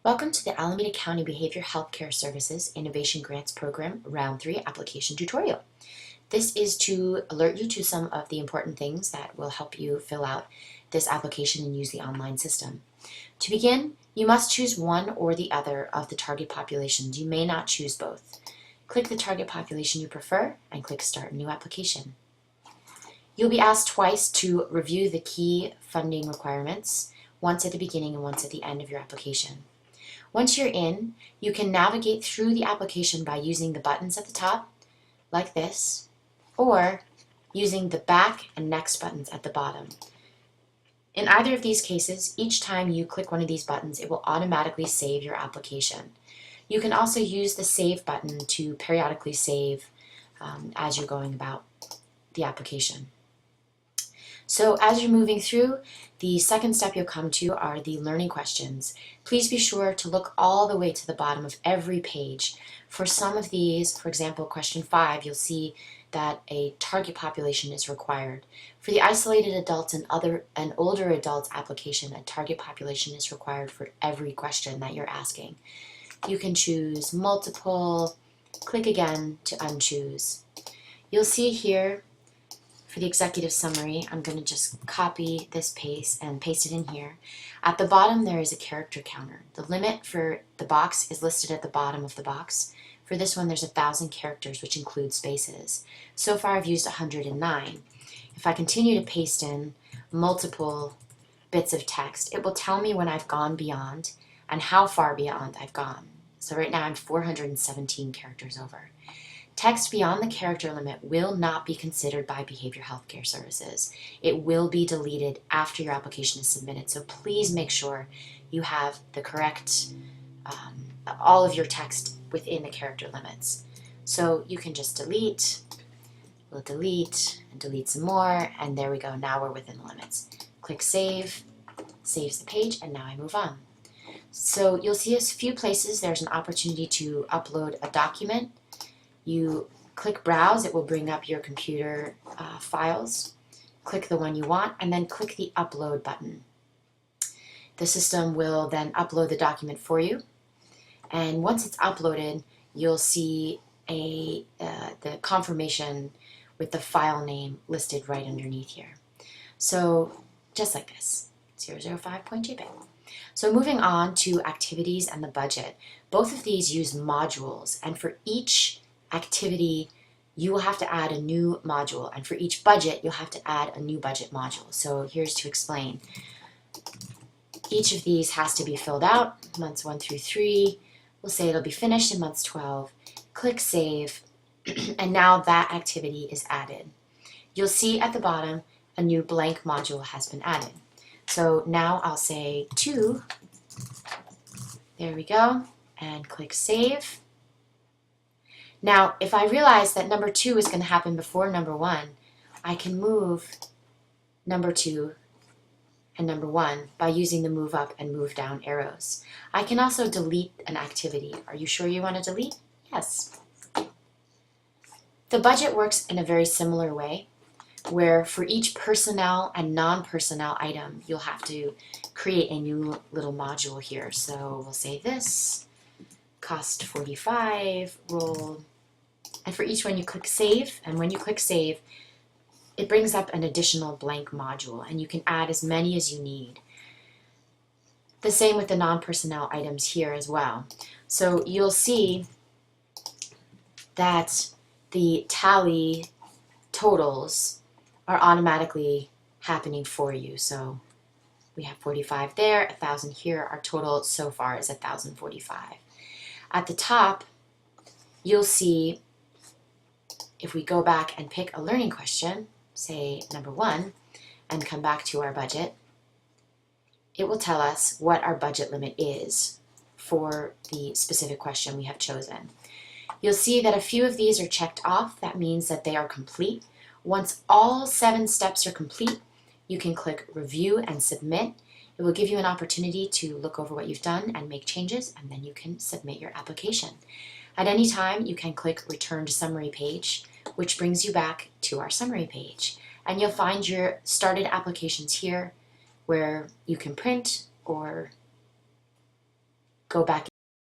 Welcome to the Alameda County Behavioral Healthcare Services Innovation Grants Program Round 3 application tutorial. This is to alert you to some of the important things that will help you fill out this application and use the online system. To begin, you must choose one or the other of the target populations. You may not choose both. Click the target population you prefer and click Start New Application. You'll be asked twice to review the key funding requirements, once at the beginning and once at the end of your application. Once you're in, you can navigate through the application by using the buttons at the top, like this, or using the back and next buttons at the bottom. In either of these cases, each time you click one of these buttons, it will automatically save your application. You can also use the Save button to periodically save as you're going about the application. So as you're moving through, the second step you'll come to are the learning questions. Please be sure to look all the way to the bottom of every page. For some of these, for example, question 5, you'll see that a target population is required. For the isolated adults and older adults application, a target population is required for every question that you're asking. You can choose multiple, click again to unchoose. You'll see here for the executive summary, I'm going to just copy this paste and paste it in here. At the bottom there is a character counter. The limit for the box is listed at the bottom of the box. For this one there's 1,000 characters, which includes spaces. So far I've used 109. If I continue to paste in multiple bits of text, it will tell me when I've gone beyond and how far beyond I've gone. So right now I'm 417 characters over. Text beyond the character limit will not be considered by Behavioral Healthcare Services. It will be deleted after your application is submitted, so please make sure you have the correct, all of your text within the character limits. So you can just delete, we'll delete, and delete some more, and there we go, now we're within the limits. Click Save, saves the page, and now I move on. So you'll see a few places there's an opportunity to upload a document. You click Browse, it will bring up your computer files. Click the one you want and then click the Upload button. The system will then upload the document for you, and once it's uploaded you'll see the confirmation with the file name listed right underneath here. So just like this, 005.jpg. So moving on to activities and the budget. Both of these use modules, and for each activity you will have to add a new module, and for each budget you'll have to add a new budget module. So here's to explain. Each of these has to be filled out, months 1 through 3. We'll say it'll be finished in months 12. Click Save, and now that activity is added. You'll see at the bottom a new blank module has been added. So now I'll say 2, there we go, and click Save. Now, if I realize that number 2 is going to happen before number 1, I can move number 2 and number 1 by using the move up and move down arrows. I can also delete an activity. Are you sure you want to delete? Yes. The budget works in a very similar way, where for each personnel and non-personnel item, you'll have to create a new little module here. So we'll say this, cost 45, roll. And for each one you click Save, and when you click Save, it brings up an additional blank module, and you can add as many as you need. The same with the non-personnel items here as well. So you'll see that the tally totals are automatically happening for you. So we have 45 there, 1,000 here. Our total so far is 1,045. At the top, you'll see, if we go back and pick a learning question, say number 1, and come back to our budget, it will tell us what our budget limit is for the specific question we have chosen. You'll see that a few of these are checked off. That means that they are complete. Once all 7 steps are complete, you can click Review and Submit. It will give you an opportunity to look over what you've done and make changes, and then you can submit your application. At any time, you can click Return to Summary Page, which brings you back to our summary page. And you'll find your started applications here, where you can print or go back